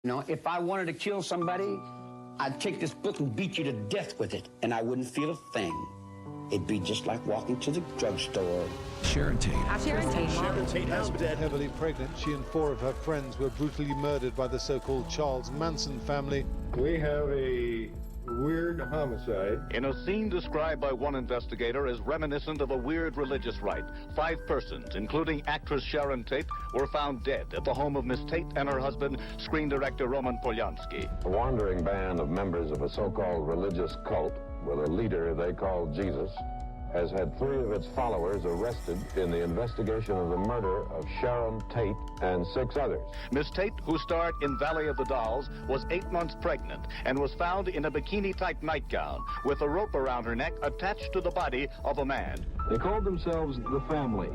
You know, if I wanted to kill somebody, I'd take this book and beat you to death with it, and I wouldn't feel a thing. It'd be just like walking to the drugstore. Sharon Tate. Sharon Tate. Sharon Tate has been heavily pregnant. She and 4 of her friends were brutally murdered by the so-called Charles Manson family. We have a weird homicide. In a scene described by one investigator as reminiscent of a weird religious rite, 5 persons, including actress Sharon Tate, were found dead at the home of Miss Tate and her husband, screen director Roman Polanski. A wandering band of members of a so-called religious cult with a leader they call Jesus has had 3 of its followers arrested in the investigation of the murder of Sharon Tate and 6 others. Miss Tate, who starred in Valley of the Dolls, was 8 months pregnant and was found in a bikini-type nightgown with a rope around her neck attached to the body of a man. They called themselves the Family.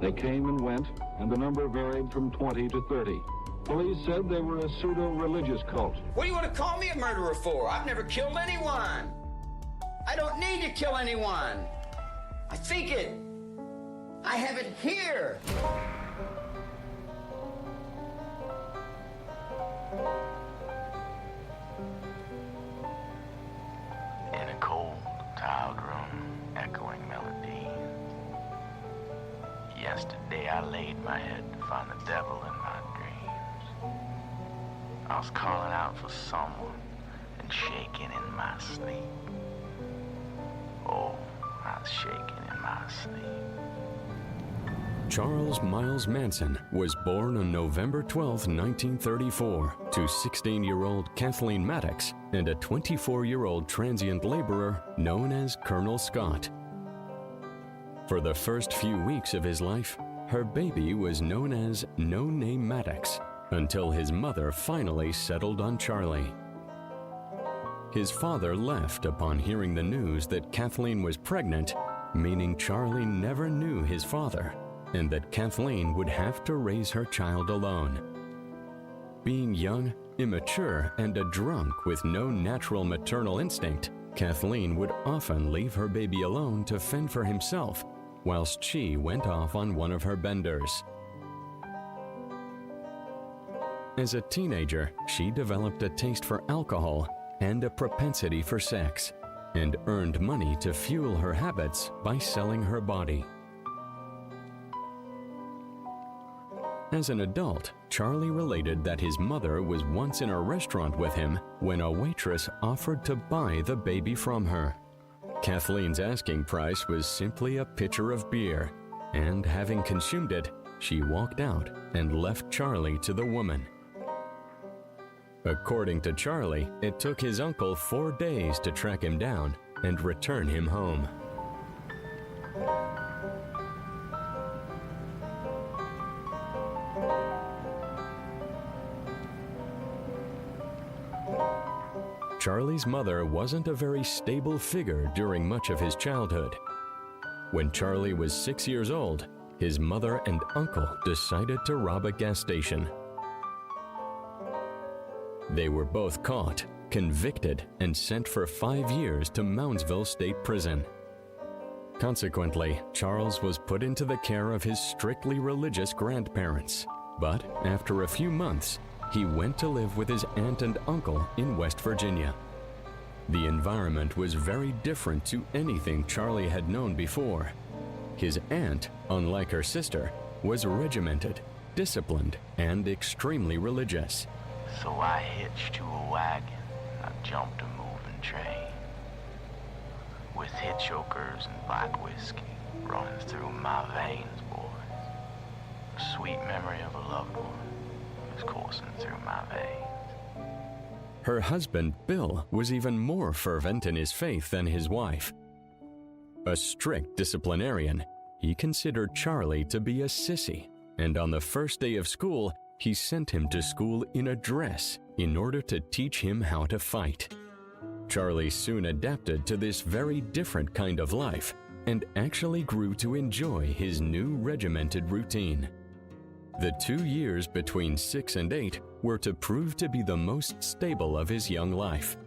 They came and went, and the number varied from 20 to 30. Police said they were a pseudo-religious cult. What do you want to call me a murderer for? I've never killed anyone. I don't need to kill anyone. I think it. I have it here. In a cold, tiled room, echoing melody. Yesterday I laid my head to find the devil in my dreams. I was calling out for someone and shaking in my sleep. Oh, I was shaking in my sleep. Charles Miles Manson was born on November 12, 1934, to 16-year-old Kathleen Maddox and a 24-year-old transient laborer known as Colonel Scott. For the first few weeks of his life, her baby was known as No Name Maddox until his mother finally settled on Charlie. His father left upon hearing the news that Kathleen was pregnant, meaning Charlie never knew his father, and that Kathleen would have to raise her child alone. Being young, immature, and a drunk with no natural maternal instinct, Kathleen would often leave her baby alone to fend for himself, whilst she went off on one of her benders. As a teenager, she developed a taste for alcohol and a propensity for sex, and earned money to fuel her habits by selling her body. As an adult, Charlie related that his mother was once in a restaurant with him when a waitress offered to buy the baby from her. Kathleen's asking price was simply a pitcher of beer, and having consumed it, she walked out and left Charlie to the woman. According to Charlie, it took his uncle 4 days to track him down and return him home. Charlie's mother wasn't a very stable figure during much of his childhood. When Charlie was 6 years old, his mother and uncle decided to rob a gas station. They were both caught, convicted, and sent for 5 years to Moundsville State Prison. Consequently, Charles was put into the care of his strictly religious grandparents, but after a few months, he went to live with his aunt and uncle in West Virginia. The environment was very different to anything Charlie had known before. His aunt, unlike her sister, was regimented, disciplined, and extremely religious. So I hitched to a wagon, I jumped a moving train. With hitchhokers and black whiskey running through my veins, boys. The sweet memory of a loved one is coursing through my veins. Her husband, Bill, was even more fervent in his faith than his wife. A strict disciplinarian, he considered Charlie to be a sissy, and on the first day of school, he sent him to school in a dress in order to teach him how to fight. Charlie soon adapted to this very different kind of life and actually grew to enjoy his new regimented routine. The 2 years between 6 and 8 were to prove to be the most stable of his young life.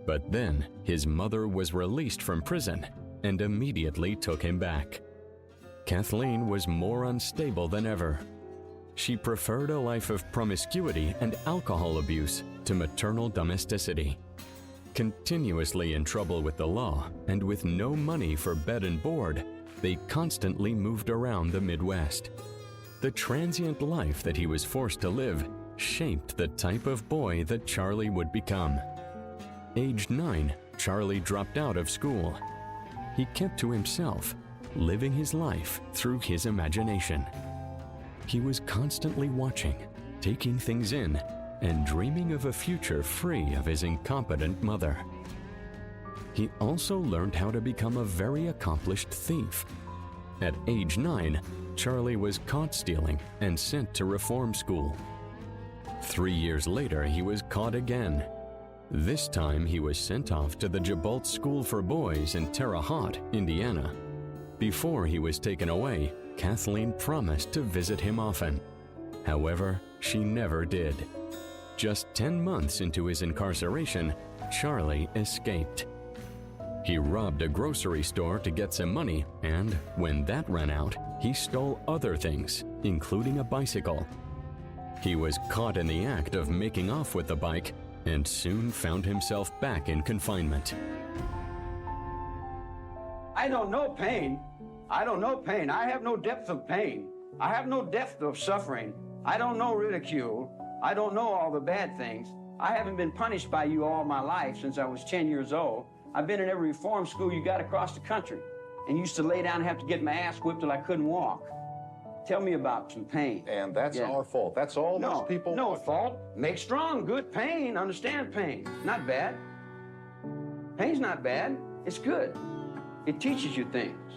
But then his mother was released from prison and immediately took him back. Kathleen was more unstable than ever. she preferred a life of promiscuity and alcohol abuse to maternal domesticity. Continuously in trouble with the law and with no money for bed and board, they constantly moved around the Midwest. The transient life that he was forced to live shaped the type of boy that Charlie would become. Age 9, Charlie dropped out of school. He kept to himself, living his life through his imagination. He was constantly watching, taking things in, and dreaming of a future free of his incompetent mother. He also learned how to become a very accomplished thief. At age 9, Charlie was caught stealing and sent to reform school. 3 years later, he was caught again. This time, he was sent off to the Gibault School for Boys in Terre Haute, Indiana. Before he was taken away, Kathleen promised to visit him often. However, she never did. Just 10 months into his incarceration, Charlie escaped. He robbed a grocery store to get some money, and when that ran out, he stole other things, including a bicycle. He was caught in the act of making off with the bike and soon found himself back in confinement. I don't know pain. I don't know pain. I have no depth of pain. I have no depth of suffering. I don't know ridicule. I don't know all the bad things. I haven't been punished by you all my life since I was 10 years old. I've been in every reform school you got across the country and used to lay down and have to get my ass whipped till I couldn't walk. Tell me about some pain. And that's our fault. That's all those people... No fault. Make strong, good pain. Understand pain. Not bad. Pain's not bad. It's good. It teaches you things.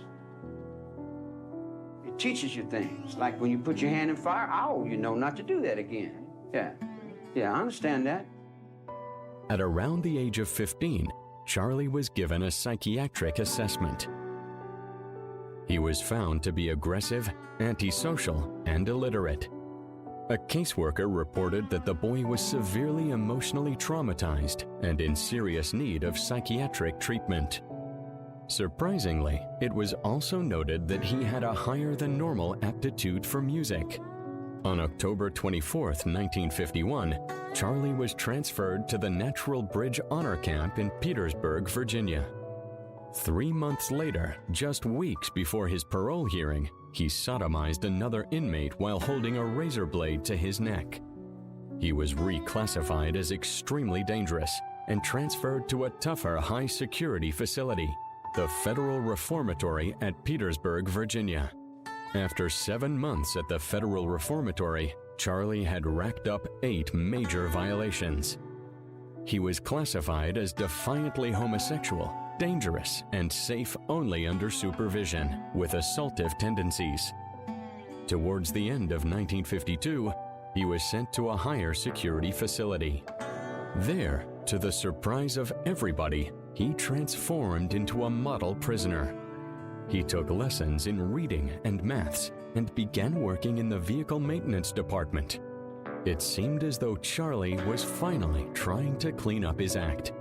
It teaches you things. Like when you put your hand in fire, ow, you know not to do that again. Yeah, I understand that. At around the age of 15, Charlie was given a psychiatric assessment. He was found to be aggressive, antisocial, and illiterate. A caseworker reported that the boy was severely emotionally traumatized and in serious need of psychiatric treatment. Surprisingly, it was also noted that he had a higher than normal aptitude for music. On October 24, 1951, Charlie was transferred to the Natural Bridge Honor Camp in Petersburg, Virginia. 3 months later, just weeks before his parole hearing, he sodomized another inmate while holding a razor blade to his neck. He was reclassified as extremely dangerous and transferred to a tougher high-security facility, the Federal Reformatory at Petersburg, Virginia. After 7 months at the Federal Reformatory, Charlie had racked up 8 major violations. He was classified as defiantly homosexual, dangerous, and safe only under supervision, with assaultive tendencies. Towards the end of 1952, he was sent to a higher security facility. There, to the surprise of everybody, he transformed into a model prisoner. He took lessons in reading and maths and began working in the vehicle maintenance department. It seemed as though Charlie was finally trying to clean up his act.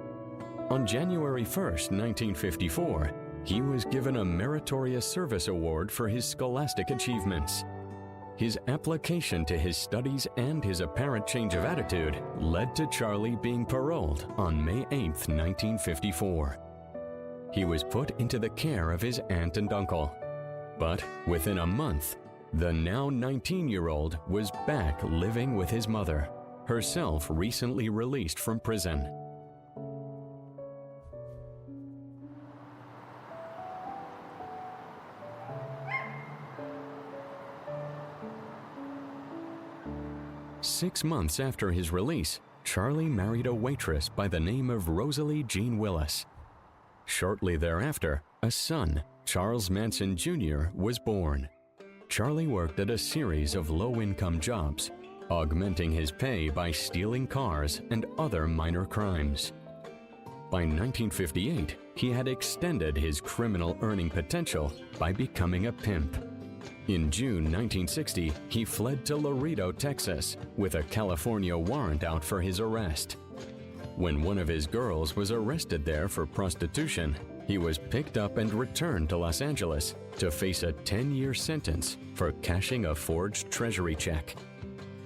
On January 1, 1954, he was given a Meritorious Service Award for his scholastic achievements. His application to his studies and his apparent change of attitude led to Charlie being paroled on May 8, 1954. He was put into the care of his aunt and uncle. But within a month, the now 19-year-old was back living with his mother, herself recently released from prison. Six months after his release, Charlie married a waitress by the name of Rosalie Jean Willis. Shortly thereafter, a son, Charles Manson Jr., was born. Charlie worked at a series of low-income jobs, augmenting his pay by stealing cars and other minor crimes. By 1958, he had extended his criminal earning potential by becoming a pimp. In June 1960, he fled to Laredo, Texas, with a California warrant out for his arrest. When one of his girls was arrested there for prostitution, he was picked up and returned to Los Angeles to face a 10-year sentence for cashing a forged treasury check.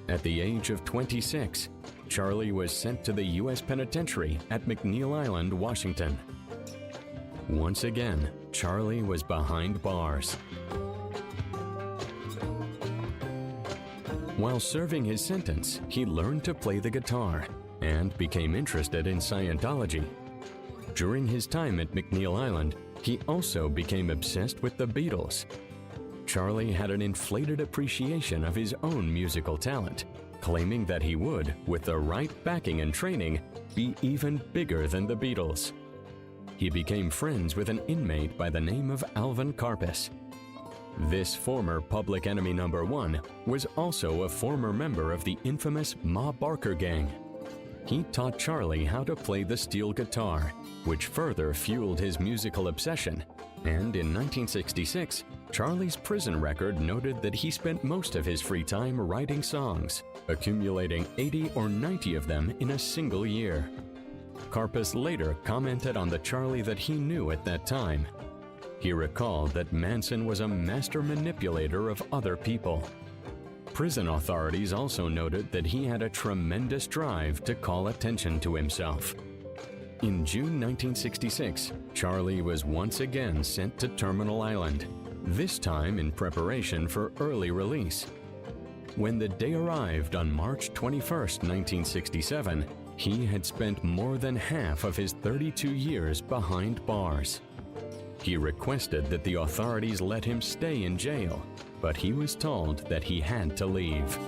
At the age of 26, Charlie was sent to the U.S. Penitentiary at McNeil Island, Washington. Once again, Charlie was behind bars. While serving his sentence, he learned to play the guitar and became interested in Scientology. During his time at McNeil Island, he also became obsessed with the Beatles. Charlie had an inflated appreciation of his own musical talent, claiming that he would, with the right backing and training, be even bigger than the Beatles. He became friends with an inmate by the name of Alvin Karpis. This former public enemy number one was also a former member of the infamous Ma Barker gang. He taught Charlie how to play the steel guitar, which further fueled his musical obsession. And in 1966, Charlie's prison record noted that he spent most of his free time writing songs, accumulating 80 or 90 of them in a single year. Karpis later commented on the Charlie that he knew at that time. He recalled that Manson was a master manipulator of other people. Prison authorities also noted that he had a tremendous drive to call attention to himself. In June 1966, Charlie was once again sent to Terminal Island, this time in preparation for early release. When the day arrived on March 21, 1967, he had spent more than half of his 32 years behind bars. He requested that the authorities let him stay in jail, but he was told that he had to leave.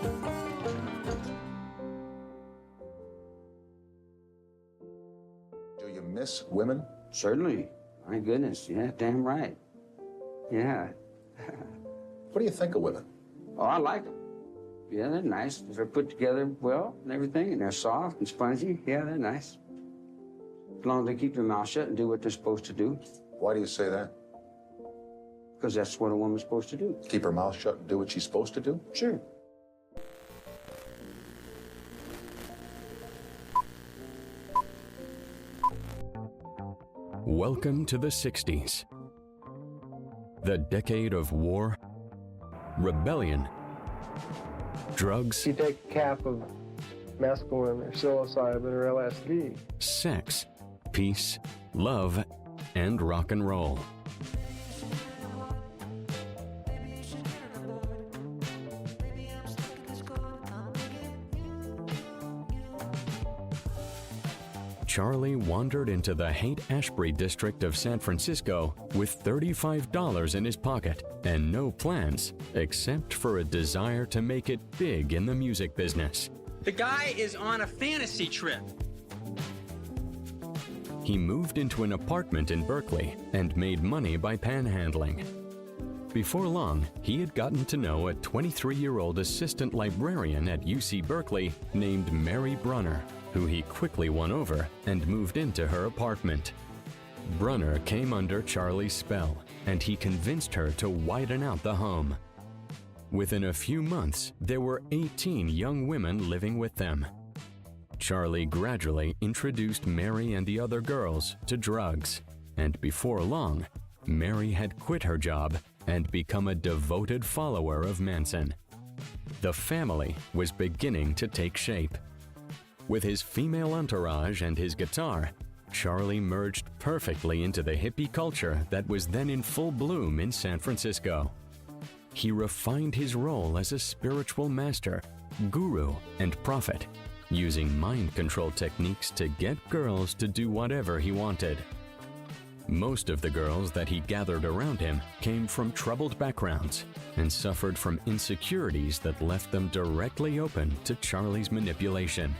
Do you miss women? Certainly. My goodness, yeah, damn right. Yeah. What do you think of women? Oh, I like them. Yeah, they're nice. They're put together well and everything, and they're soft and spongy. Yeah, they're nice. As long as they keep their mouth shut and do what they're supposed to do. Why do you say that? Because that's what a woman's supposed to do. Keep her mouth shut and do what she's supposed to do? Sure. Welcome to the 60s. The decade of war, rebellion, drugs, You take a cap of mescaline or psilocybin or LSD. sex, peace, love, and rock and roll. Charlie wandered into the Haight-Ashbury district of San Francisco with $35 in his pocket and no plans except for a desire to make it big in the music business. The guy is on a fantasy trip. He moved into an apartment in Berkeley and made money by panhandling. Before long, he had gotten to know a 23-year-old assistant librarian at UC Berkeley named Mary Brunner, who he quickly won over and moved into her apartment. Brunner came under Charlie's spell, and he convinced her to widen out the home. Within a few months, there were 18 young women living with them. Charlie gradually introduced Mary and the other girls to drugs, and before long, Mary had quit her job and become a devoted follower of Manson. The family was beginning to take shape. With his female entourage and his guitar, Charlie merged perfectly into the hippie culture that was then in full bloom in San Francisco. He refined his role as a spiritual master, guru, and prophet, using mind control techniques to get girls to do whatever he wanted. Most of the girls that he gathered around him came from troubled backgrounds and suffered from insecurities that left them directly open to Charlie's manipulation.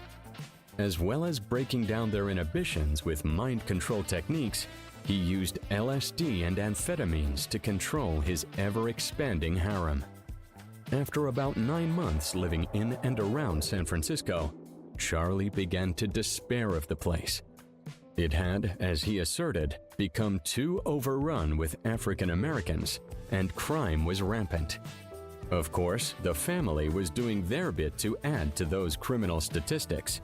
As well as breaking down their inhibitions with mind control techniques, he used LSD and amphetamines to control his ever-expanding harem. After about 9 months living in and around San Francisco, Charlie began to despair of the place. It had, as he asserted, become too overrun with African Americans, and crime was rampant. Of course, the family was doing their bit to add to those criminal statistics.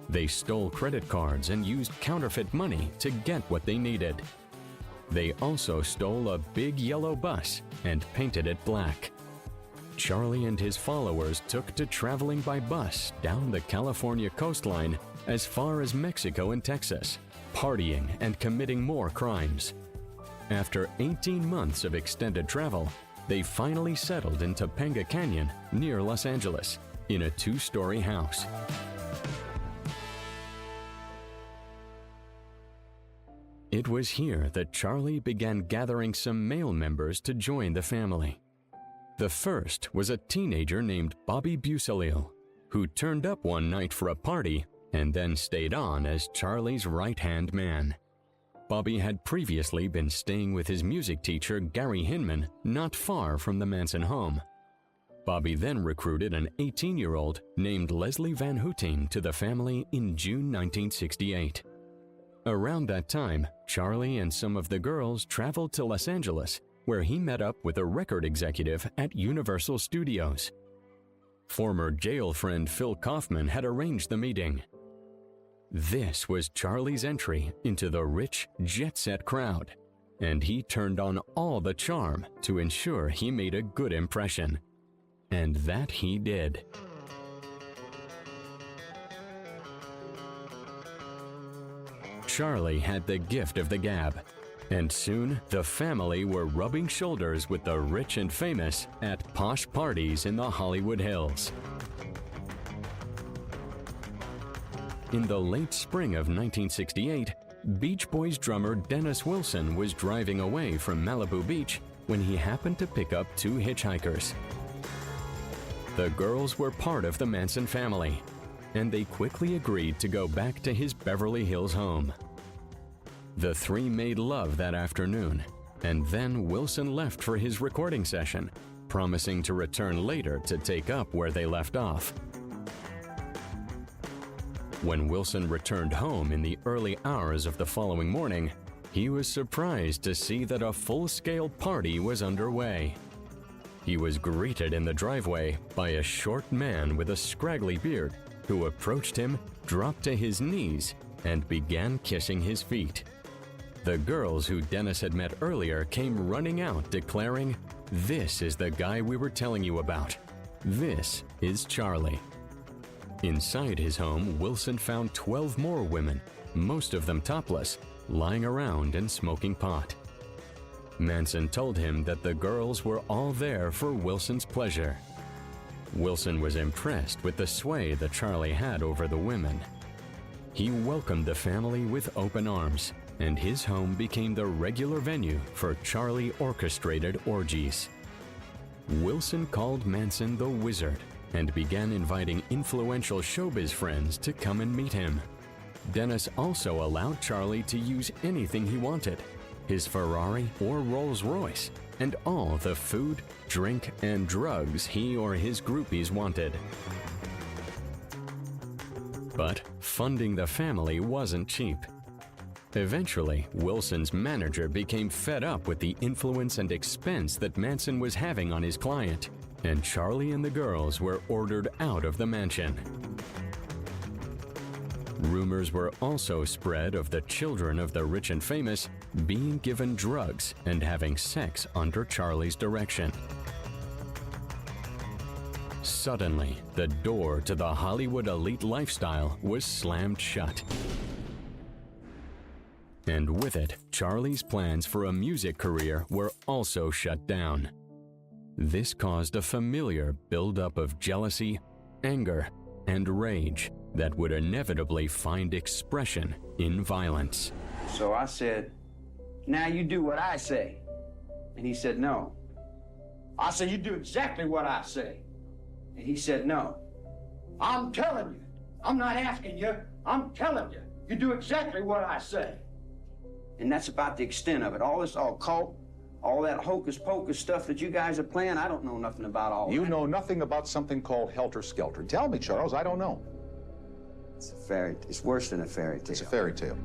They stole credit cards and used counterfeit money to get what they needed. They also stole a big yellow bus and painted it black. Charlie and his followers took to traveling by bus down the California coastline as far as Mexico and Texas, partying and committing more crimes. After 18 months of extended travel, they finally settled in Topanga Canyon near Los Angeles in a 2-story house. It was here that Charlie began gathering some male members to join the family. The first was a teenager named Bobby Busalil, who turned up one night for a party and then stayed on as Charlie's right-hand man. Bobby had previously been staying with his music teacher Gary Hinman not far from the Manson home. Bobby then recruited an 18-year-old named Leslie Van Houten to the family in June 1968. Around that time, Charlie and some of the girls traveled to Los Angeles, where he met up with a record executive at Universal Studios. Former jail friend Phil Kaufman had arranged the meeting. This was Charlie's entry into the rich, jet-set crowd, and he turned on all the charm to ensure he made a good impression. And that he did. Charlie had the gift of the gab, and soon the family were rubbing shoulders with the rich and famous at posh parties in the Hollywood Hills. In the late spring of 1968, Beach Boys drummer Dennis Wilson was driving away from Malibu Beach when he happened to pick up 2 hitchhikers. The girls were part of the Manson family, and they quickly agreed to go back to his Beverly Hills home. The 3 made love that afternoon, and then Wilson left for his recording session, promising to return later to take up where they left off. When Wilson returned home in the early hours of the following morning, he was surprised to see that a full-scale party was underway. He was greeted in the driveway by a short man with a scraggly beard who approached him, dropped to his knees, and began kissing his feet. The girls who Dennis had met earlier came running out, declaring, "This is the guy we were telling you about. This is Charlie." Inside his home, Wilson found 12 more women, most of them topless, lying around and smoking pot. Manson told him that the girls were all there for Wilson's pleasure. Wilson was impressed with the sway that Charlie had over the women. He welcomed the family with open arms, and his home became the regular venue for Charlie-orchestrated orgies. Wilson called Manson the Wizard and began inviting influential showbiz friends to come and meet him. Dennis also allowed Charlie to use anything he wanted, his Ferrari or Rolls-Royce, and all the food, drink, and drugs he or his groupies wanted. But funding the family wasn't cheap. Eventually, Wilson's manager became fed up with the influence and expense that Manson was having on his client, and Charlie and the girls were ordered out of the mansion. Rumors were also spread of the children of the rich and famous being given drugs and having sex under Charlie's direction. Suddenly, the door to the Hollywood elite lifestyle was slammed shut. And with it, Charlie's plans for a music career were also shut down. This caused a familiar buildup of jealousy, anger, and rage that would inevitably find expression in violence. So I said, "Now you do what I say." And he said, "No." I said, "You do exactly what I say." And he said, "No." "I'm telling you. I'm not asking you. I'm telling you. You do exactly what I say." And that's about the extent of it. All this occult, all that hocus pocus stuff that you guys are playing, I don't know nothing about all that. You know nothing about something called Helter Skelter. Tell me, Charles, I don't know. It's a fairy. It's worse than a fairy tale. It's a fairy tale.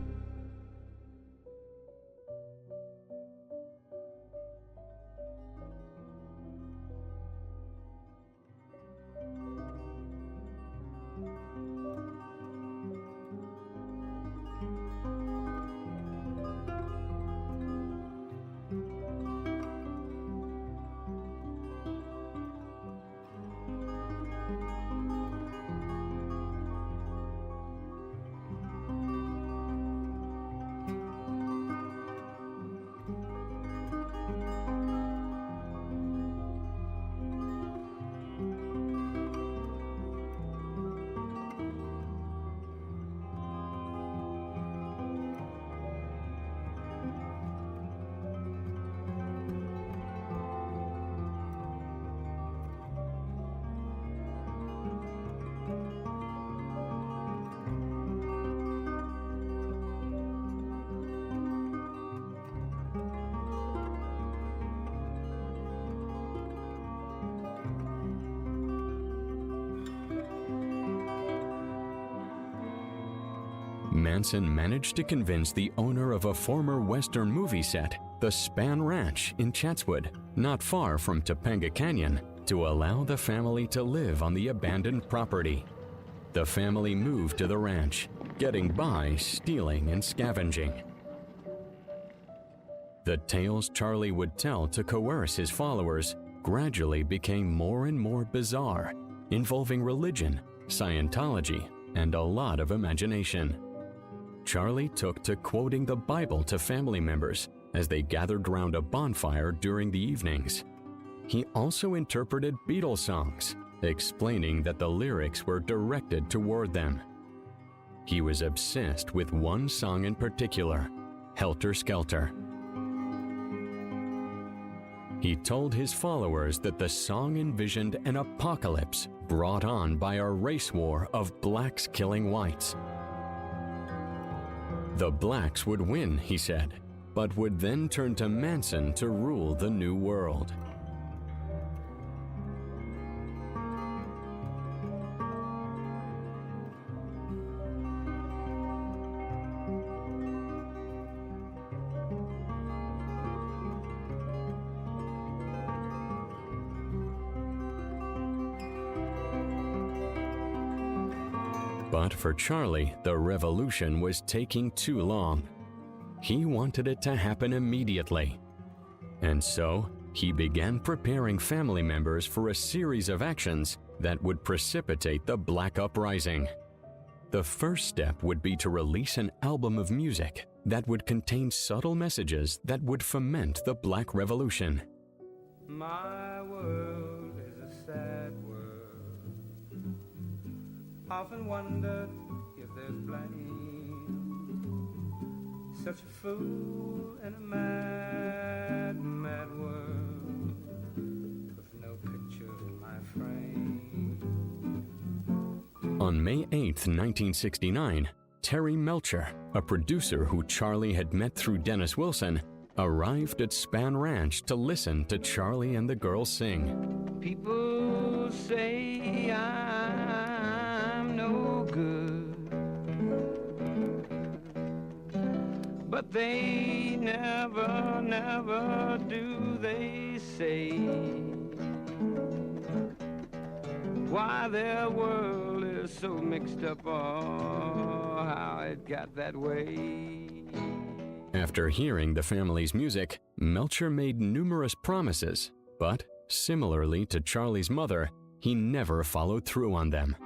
Manson managed to convince the owner of a former Western movie set, the Span Ranch in Chatswood, not far from Topanga Canyon, to allow the family to live on the abandoned property. The family moved to the ranch, getting by stealing and scavenging. The tales Charlie would tell to coerce his followers gradually became more and more bizarre, involving religion, Scientology, and a lot of imagination. Charlie took to quoting the Bible to family members as they gathered round a bonfire during the evenings. He also interpreted Beatles songs, explaining that the lyrics were directed toward them. He was obsessed with one song in particular, Helter Skelter. He told his followers that the song envisioned an apocalypse brought on by a race war of blacks killing whites. The blacks would win, he said, but would then turn to Manson to rule the new world. But for Charlie, the revolution was taking too long. He wanted it to happen immediately. And so, he began preparing family members for a series of actions that would precipitate the Black Uprising. The first step would be to release an album of music that would contain subtle messages that would foment the Black Revolution. My world is a sad world. Often wondered if there's blame. Such a fool in a mad, mad world, with no picture in my frame. On May 8, 1969, Terry Melcher, a producer who Charlie had met through Dennis Wilson, arrived at Span Ranch to listen to Charlie and the girls sing. People say I'm no good, but they never, never do, they say, why their world is so mixed up, oh, how it got that way. After hearing the family's music, Melcher made numerous promises, but similarly to Charlie's mother, he never followed through on them.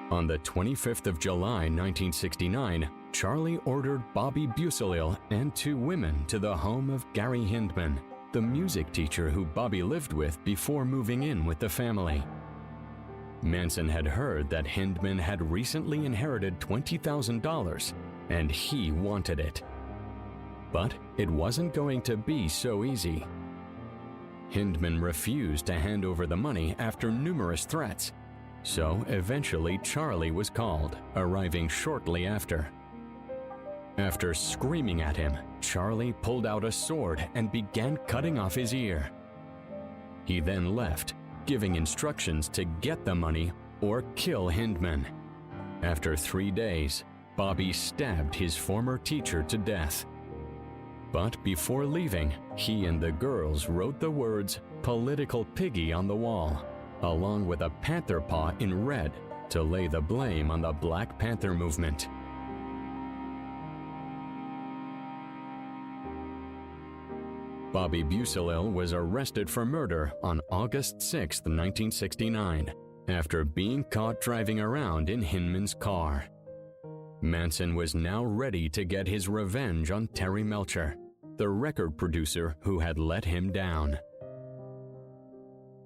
On the 25th of July, 1969, Charlie ordered Bobby Busalil and two women to the home of Gary Hindman, the music teacher who Bobby lived with before moving in with the family. Manson had heard that Hindman had recently inherited $20,000, and he wanted it. But it wasn't going to be so easy. Hindman refused to hand over the money after numerous threats, so eventually Charlie was called, arriving shortly after. After screaming at him, Charlie pulled out a sword and began cutting off his ear. He then left, giving instructions to get the money or kill Hindman. After 3 days, Bobby stabbed his former teacher to death. But before leaving, he and the girls wrote the words "Political Piggy" on the wall, along with a panther paw in red to lay the blame on the Black Panther movement. Bobby Busalil was arrested for murder on August 6, 1969, after being caught driving around in Hindman's car. Manson was now ready to get his revenge on Terry Melcher, the record producer who had let him down.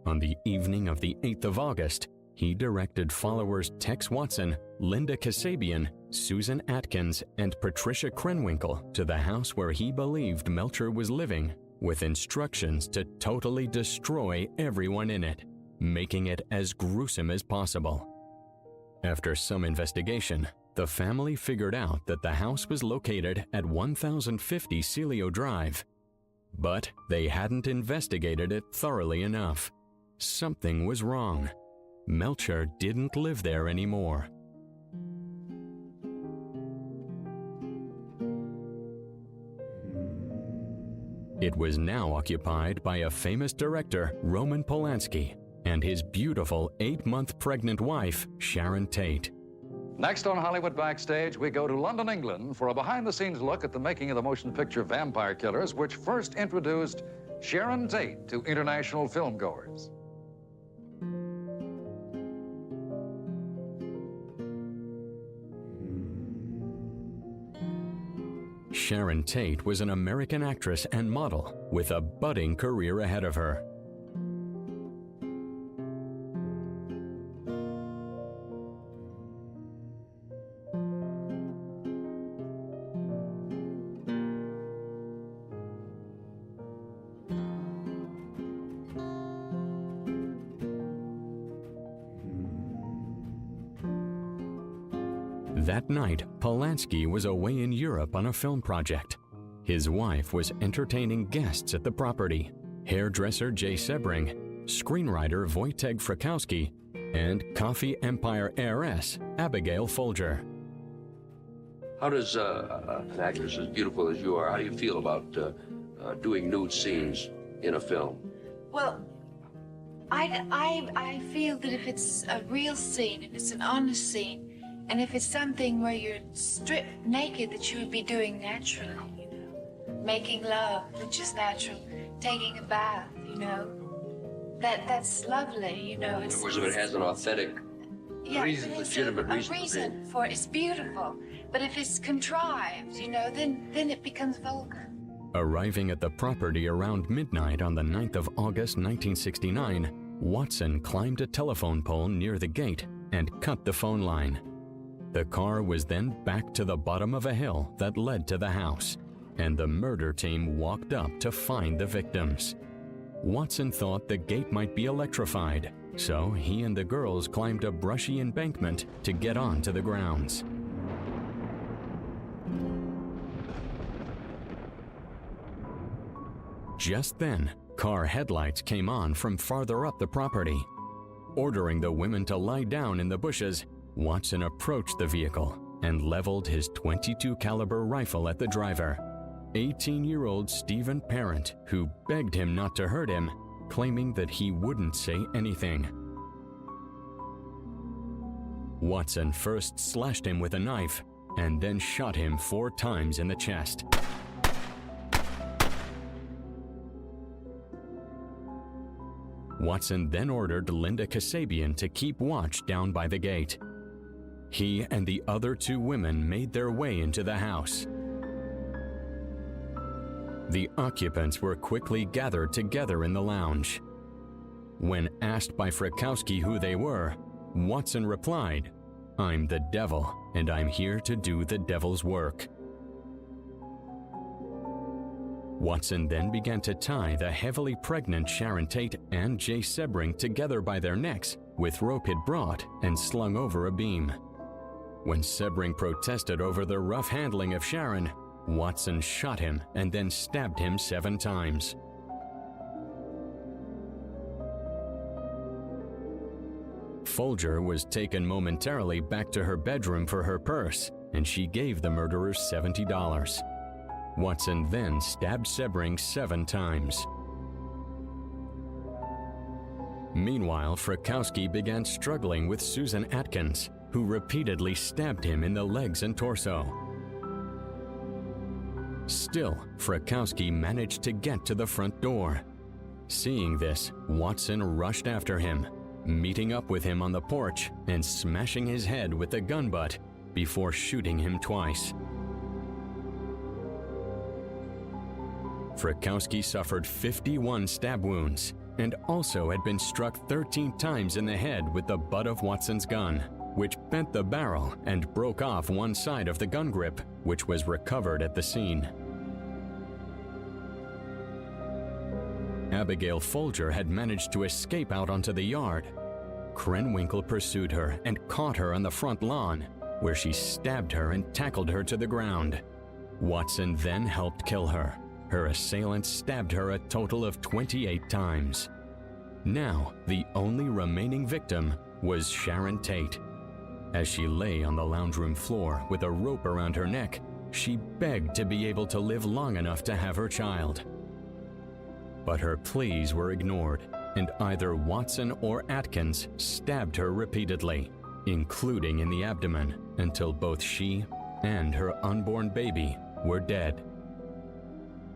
On the evening of the 8th of August, he directed followers Tex Watson, Linda Kasabian, Susan Atkins, and Patricia Krenwinkel to the house where he believed Melcher was living, with instructions to totally destroy everyone in it, making it as gruesome as possible. After some investigation, the family figured out that the house was located at 1050 Celio Drive. But they hadn't investigated it thoroughly enough. Something was wrong. Melcher didn't live there anymore. It was now occupied by a famous director, Roman Polanski, and his beautiful 8-month pregnant wife, Sharon Tate. Next on Hollywood Backstage, we go to London, England for a behind-the-scenes look at the making of the motion picture Vampire Killers, which first introduced Sharon Tate to international filmgoers. Sharon Tate was an American actress and model with a budding career ahead of her. That night, Polanski was away in Europe on a film project. His wife was entertaining guests at the property: hairdresser Jay Sebring, screenwriter Wojtek Frykowski, and coffee empire heiress Abigail Folger. How does an actress as beautiful as you are, how do you feel about doing nude scenes in a film? Well, I feel that if it's a real scene and it's an honest scene, and if it's something where you're stripped naked, that you would be doing naturally, you know, making love, which is natural, taking a bath, you know, that's lovely, you know. In other words, if it has an authentic reason, legitimate reason for it, it's beautiful. But if it's contrived, you know, then it becomes vulgar. Arriving at the property around midnight on the 9th of August 1969, Watson climbed a telephone pole near the gate and cut the phone line. The car was then backed to the bottom of a hill that led to the house, and the murder team walked up to find the victims. Watson thought the gate might be electrified, so he and the girls climbed a brushy embankment to get onto the grounds. Just then, car headlights came on from farther up the property. Ordering the women to lie down in the bushes, Watson approached the vehicle and leveled his .22 caliber rifle at the driver, 18-year-old Stephen Parent, who begged him not to hurt him, claiming that he wouldn't say anything. Watson first slashed him with a knife and then shot him 4 times in the chest. Watson then ordered Linda Kasabian to keep watch down by the gate. He and the other 2 women made their way into the house. The occupants were quickly gathered together in the lounge. When asked by Frykowski who they were, Watson replied, "I'm the devil, and I'm here to do the devil's work." Watson then began to tie the heavily pregnant Sharon Tate and Jay Sebring together by their necks with rope he'd brought and slung over a beam. When Sebring protested over the rough handling of Sharon, Watson shot him and then stabbed him 7 times. Folger was taken momentarily back to her bedroom for her purse, and she gave the murderers $70. Watson then stabbed Sebring 7 times. Meanwhile, Frykowski began struggling with Susan Atkins, who repeatedly stabbed him in the legs and torso. Still, Frykowski managed to get to the front door. Seeing this, Watson rushed after him, meeting up with him on the porch and smashing his head with the gun butt before shooting him twice. Frykowski suffered 51 stab wounds and also had been struck 13 times in the head with the butt of Watson's gun, which bent the barrel and broke off one side of the gun grip, which was recovered at the scene. Abigail Folger had managed to escape out onto the yard. Krenwinkel pursued her and caught her on the front lawn, where she stabbed her and tackled her to the ground. Watson then helped kill her. Her assailant stabbed her a total of 28 times. Now, the only remaining victim was Sharon Tate. As she lay on the lounge room floor with a rope around her neck, she begged to be able to live long enough to have her child. But her pleas were ignored, and either Watson or Atkins stabbed her repeatedly, including in the abdomen, until both she and her unborn baby were dead.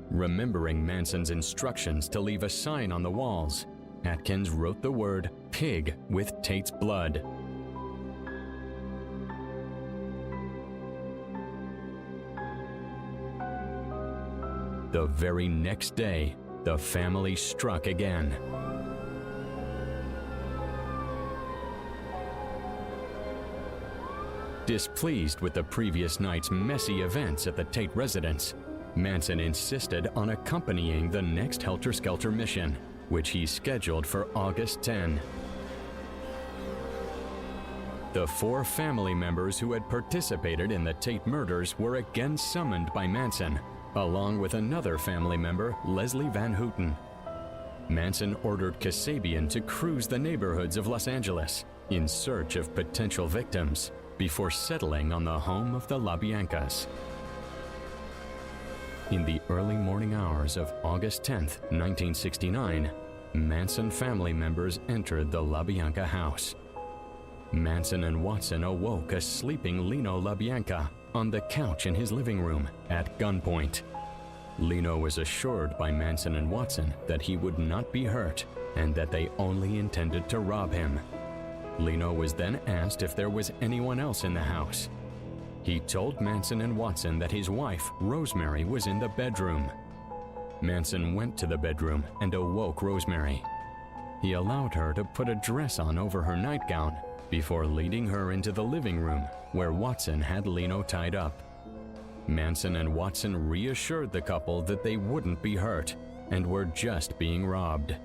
Remembering Manson's instructions to leave a sign on the walls, Atkins wrote the word pig with Tate's blood. The very next day, the family struck again. Displeased with the previous night's messy events at the Tate residence, Manson insisted on accompanying the next Helter Skelter mission, which he scheduled for August 10. The 4 family members who had participated in the Tate murders were again summoned by Manson, along with another family member, Leslie Van Houten. Manson ordered Kasabian to cruise the neighborhoods of Los Angeles in search of potential victims before settling on the home of the LaBiancas. In the early morning hours of August 10th, 1969, Manson family members entered the LaBianca house. Manson and Watson awoke a sleeping Lino LaBianca on the couch in his living room at gunpoint. Lino was assured by Manson and Watson that he would not be hurt and that they only intended to rob him. Lino was then asked if there was anyone else in the house. He told Manson and Watson that his wife, Rosemary, was in the bedroom. Manson went to the bedroom and awoke Rosemary. He allowed her to put a dress on over her nightgown before leading her into the living room where Watson had Lino tied up. Manson and Watson reassured the couple that they wouldn't be hurt and were just being robbed.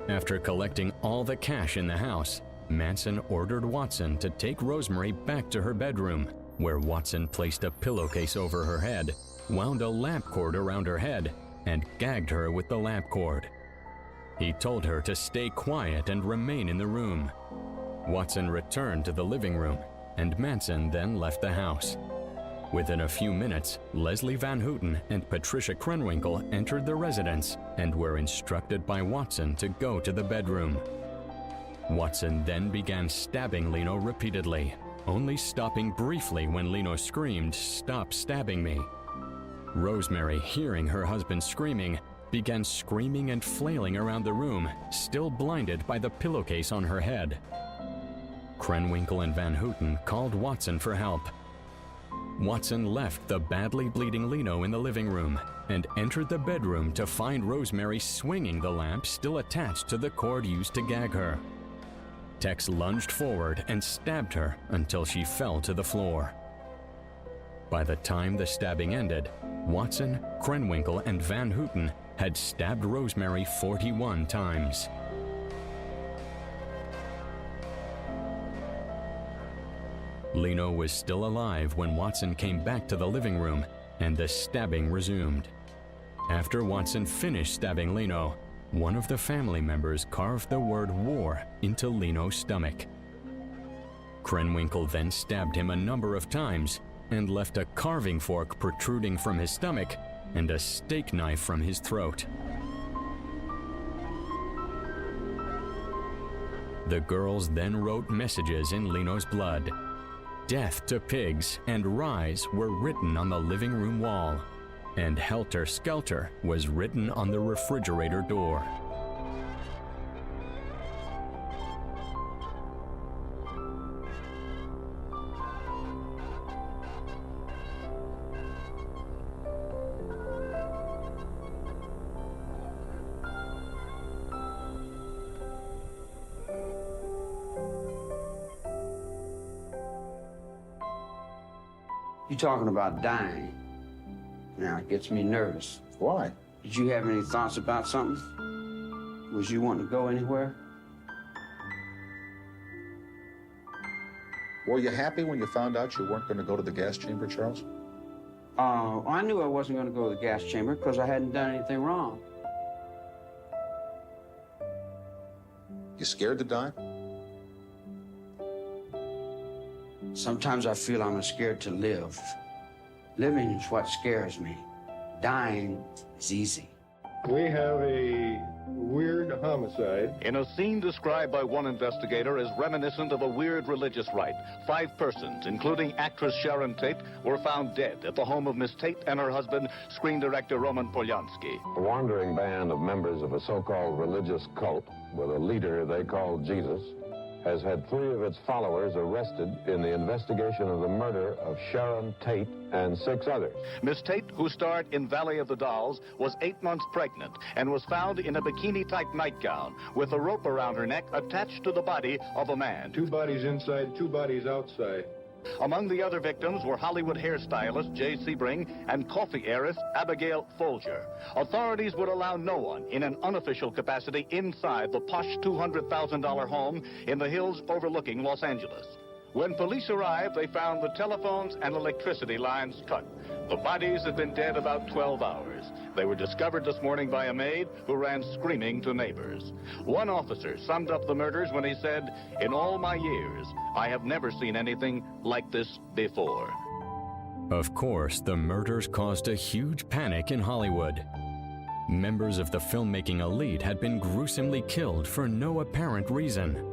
After collecting all the cash in the house, Manson ordered Watson to take Rosemary back to her bedroom, where Watson placed a pillowcase over her head, wound a lamp cord around her head, and gagged her with the lamp cord. He told her to stay quiet and remain in the room. Watson returned to the living room, and Manson then left the house. Within a few minutes, Leslie Van Houten and Patricia Krenwinkel entered the residence and were instructed by Watson to go to the bedroom. Watson then began stabbing Lino repeatedly, only stopping briefly when Lino screamed, "Stop stabbing me." Rosemary, hearing her husband screaming, began screaming and flailing around the room, still blinded by the pillowcase on her head. Krenwinkel and Van Houten called Watson for help. Watson left the badly bleeding Lino in the living room and entered the bedroom to find Rosemary swinging the lamp still attached to the cord used to gag her. Tex lunged forward and stabbed her until she fell to the floor. By the time the stabbing ended, Watson, Krenwinkel, and Van Houten had stabbed Rosemary 41 times. Lino was still alive when Watson came back to the living room and the stabbing resumed. After Watson finished stabbing Lino, one of the family members carved the word war into Lino's stomach. Krenwinkel then stabbed him a number of times and left a carving fork protruding from his stomach and a steak knife from his throat. The girls then wrote messages in Lino's blood. "Death to pigs" and "Rise" were written on the living room wall, and "Helter Skelter" was written on the refrigerator door. You're talking about dying. Now, it gets me nervous. Why? Did you have any thoughts about something? Was you wanting to go anywhere? Were you happy when you found out you weren't going to go to the gas chamber, Charles? I knew I wasn't going to go to the gas chamber because I hadn't done anything wrong. You scared to die? Sometimes I feel I'm scared to live. Living is what scares me. Dying is easy. We have a weird homicide. In a scene described by one investigator as reminiscent of a weird religious rite, 5 persons, including actress Sharon Tate, were found dead at the home of Miss Tate and her husband, screen director Roman Polanski. A wandering band of members of a so-called religious cult with a leader they call Jesus has had 3 of its followers arrested in the investigation of the murder of Sharon Tate and 6 others. Miss Tate, who starred in Valley of the Dolls, was 8 months pregnant and was found in a bikini-type nightgown with a rope around her neck attached to the body of a man. 2 bodies inside, 2 bodies outside. Among the other victims were Hollywood hairstylist Jay Sebring and coffee heiress Abigail Folger. Authorities would allow no one in an unofficial capacity inside the posh $200,000 home in the hills overlooking Los Angeles. When police arrived, they found the telephones and electricity lines cut. The bodies had been dead about 12 hours. They were discovered this morning by a maid who ran screaming to neighbors. One officer summed up the murders when he said, "In all my years, I have never seen anything like this before." Of course, the murders caused a huge panic in Hollywood. Members of the filmmaking elite had been gruesomely killed for no apparent reason.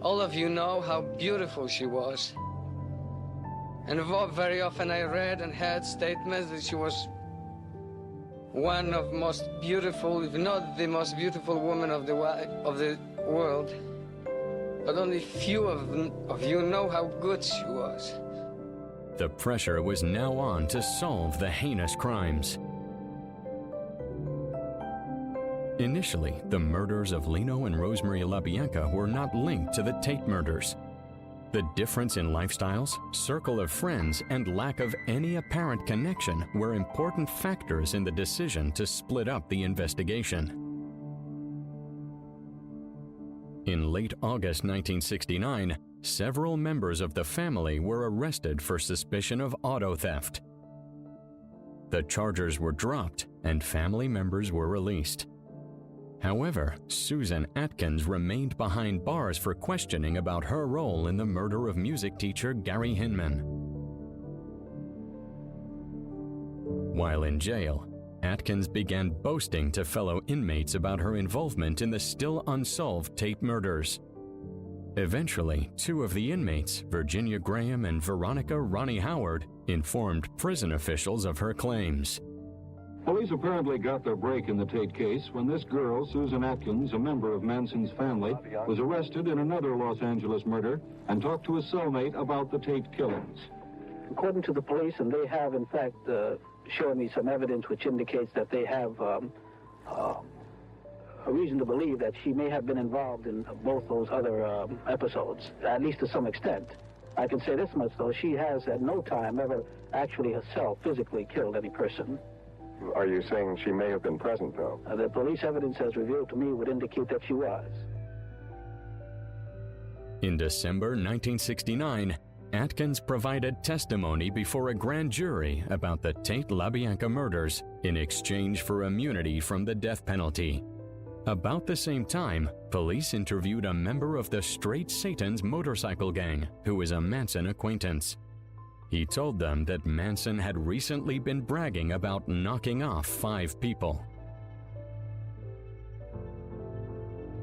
All of you know how beautiful she was. And very often I read and heard statements that she was one of the most beautiful, if not the most beautiful woman of the world. But only few of you know how good she was. The pressure was now on to solve the heinous crimes. Initially, the murders of Lino and Rosemary LaBianca were not linked to the Tate murders. The difference in lifestyles, circle of friends, and lack of any apparent connection were important factors in the decision to split up the investigation. In late August 1969, several members of the family were arrested for suspicion of auto theft. The charges were dropped and family members were released. However, Susan Atkins remained behind bars for questioning about her role in the murder of music teacher Gary Hinman. While in jail, Atkins began boasting to fellow inmates about her involvement in the still unsolved Tate murders. Eventually, 2 of the inmates, Virginia Graham and Veronica Ronnie Howard, informed prison officials of her claims. Police apparently got their break in the Tate case when this girl, Susan Atkins, a member of Manson's family, was arrested in another Los Angeles murder and talked to a cellmate about the Tate killings. According to the police, and they have in fact shown me some evidence which indicates that they have a reason to believe that she may have been involved in both those other episodes, at least to some extent. I can say this much, though, she has at no time ever actually herself physically killed any person. Are you saying she may have been present, though? The police evidence as revealed to me would indicate that she was. In December 1969, Atkins provided testimony before a grand jury about the Tate-LaBianca murders in exchange for immunity from the death penalty. About the same time, police interviewed a member of the Straight Satan's motorcycle gang who was a Manson acquaintance. He told them that Manson had recently been bragging about knocking off 5 people.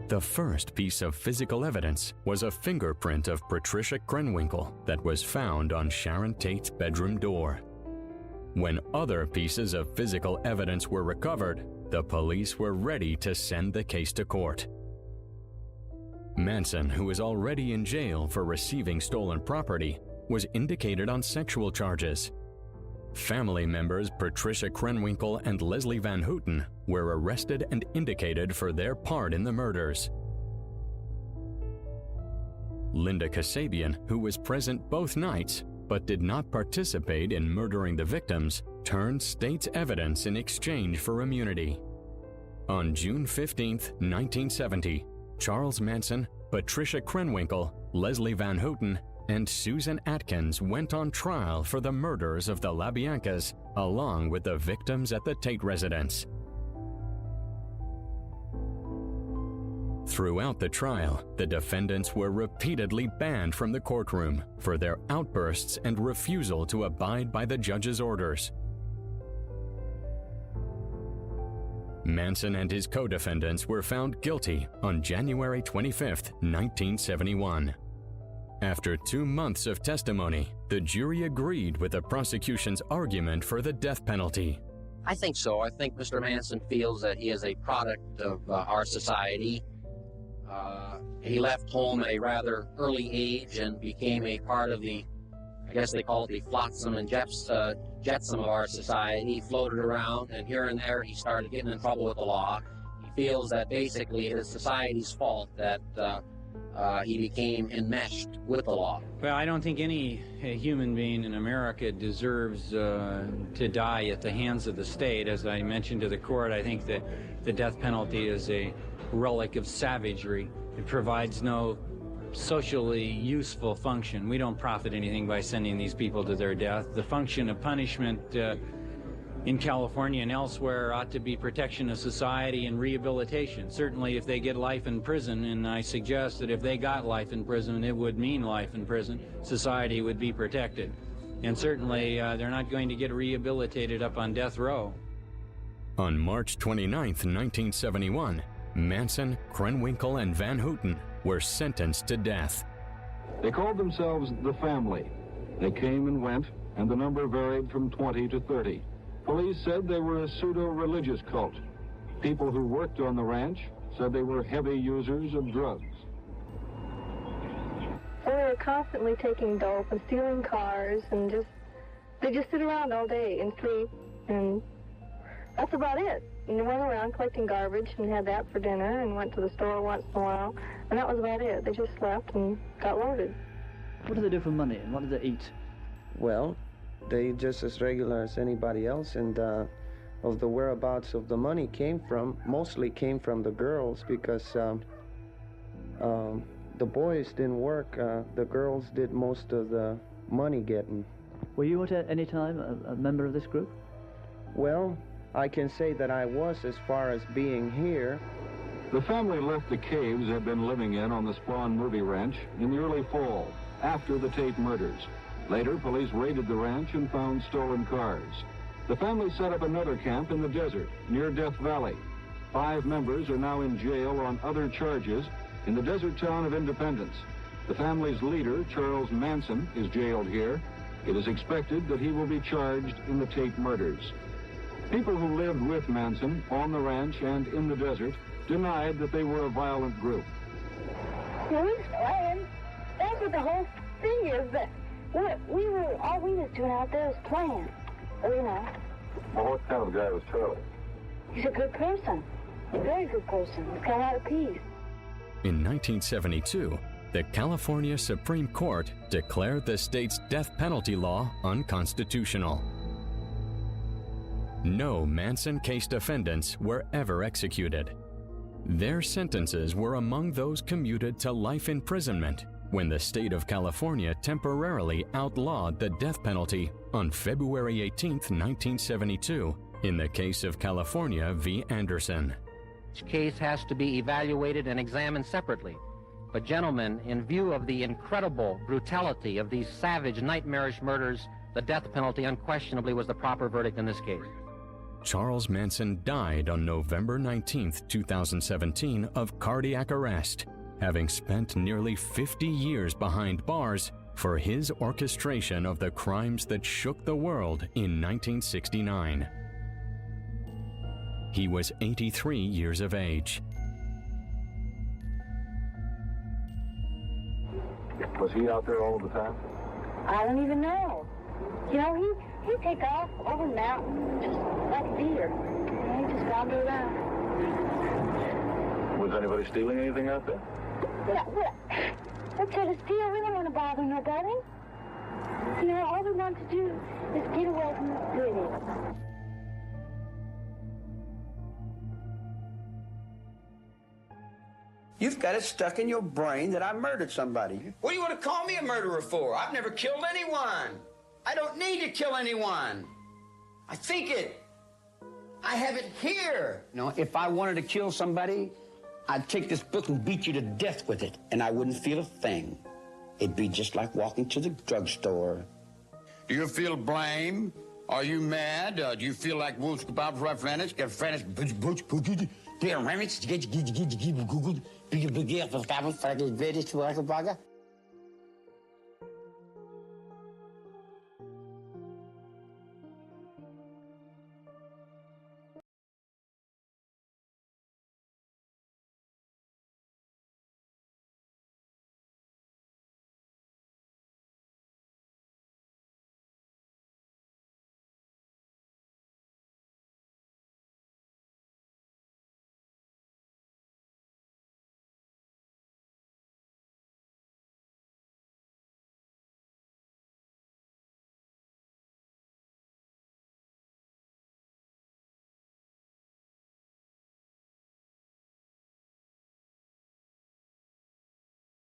The first piece of physical evidence was a fingerprint of Patricia Krenwinkel that was found on Sharon Tate's bedroom door. When other pieces of physical evidence were recovered, the police were ready to send the case to court. Manson, who was already in jail for receiving stolen property, was indicated on sexual charges. Family members Patricia Krenwinkel and Leslie Van Houten were arrested and indicated for their part in the murders. Linda Kasabian, who was present both nights but did not participate in murdering the victims, turned state's evidence in exchange for immunity. On June 15, 1970, Charles Manson, Patricia Krenwinkel, Leslie Van Houten, and Susan Atkins went on trial for the murders of the LaBiancas, along with the victims at the Tate residence. Throughout the trial, the defendants were repeatedly banned from the courtroom for their outbursts and refusal to abide by the judge's orders. Manson and his co-defendants were found guilty on January 25, 1971. After 2 months of testimony, the jury agreed with the prosecution's argument for the death penalty. I think so. I think Mr. Manson feels that he is a product of our society. He left home at a rather early age and became a part of the, I guess they call it the flotsam and jetsam of our society. He floated around, and here and there he started getting in trouble with the law. He feels that basically it is society's fault that he became enmeshed with the law. Well, I don't think any human being in America deserves to die at the hands of the state. As I mentioned to the court, I think that the death penalty is a relic of savagery. It provides no socially useful function. We don't profit anything by sending these people to their death. The function of punishment in California and elsewhere ought to be protection of society and rehabilitation. Certainly if they get life in prison, and I suggest that if they got life in prison, it would mean life in prison, society would be protected. And certainly they're not going to get rehabilitated up on death row. On March 29, 1971, Manson, Krenwinkel, and Van Houten were sentenced to death. They called themselves the Family. They came and went, and the number varied from 20 to 30. Police said they were a pseudo-religious cult. People who worked on the ranch said they were heavy users of drugs. They were constantly taking dope and stealing cars, and they just sit around all day and sleep, and that's about it. And they went around collecting garbage and had that for dinner and went to the store once in a while, and that was about it. They just left and got loaded. What do they do for money, and what do they eat? Well, they just as regular as anybody else, and of the whereabouts of the money mostly came from the girls, because the boys didn't work. The girls did most of the money getting. Were you at any time a member of this group? Well, I can say that I was, as far as being here. The family left the caves they'd been living in on the Spawn Movie Ranch in the early fall, after the Tate murders. Later, police raided the ranch and found stolen cars. The family set up another camp in the desert, near Death Valley. 5 members are now in jail on other charges in the desert town of Independence. The family's leader, Charles Manson, is jailed here. It is expected that he will be charged in the Tate murders. People who lived with Manson on the ranch and in the desert denied that they were a violent group. We was playing. That's what the whole thing is. That all we was doing out there was playing. You know. Well, what kind of guy was Charlie? He's a good person. A very good person. He's got a lot of peace. In 1972, the California Supreme Court declared the state's death penalty law unconstitutional. No Manson case defendants were ever executed. Their sentences were among those commuted to life imprisonment when the state of California temporarily outlawed the death penalty on February 18, 1972, in the case of California v. Anderson. Each case has to be evaluated and examined separately. But gentlemen, in view of the incredible brutality of these savage, nightmarish murders, the death penalty unquestionably was the proper verdict in this case. Charles Manson died on November 19, 2017, of cardiac arrest, having spent nearly 50 years behind bars for his orchestration of the crimes that shook the world in 1969. He was 83 years of age. Was he out there all the time? I don't even know. You know, he'd take off over the mountain, just like a deer. And he just wandered around. Was anybody stealing anything out there? Yeah, what's there to steal? We don't want to bother nobody. You know, all we want to do is get away from the city. You've got it stuck in your brain that I murdered somebody. What do you want to call me a murderer for? I've never killed anyone. I don't need to kill anyone. I think it. I have it here. You know, if I wanted to kill somebody, I'd take this book and beat you to death with it, and I wouldn't feel a thing. It'd be just like walking to the drugstore. Do you feel blame? Are you mad? Do you feel like wolves kebab for Flanders? Get Flanders,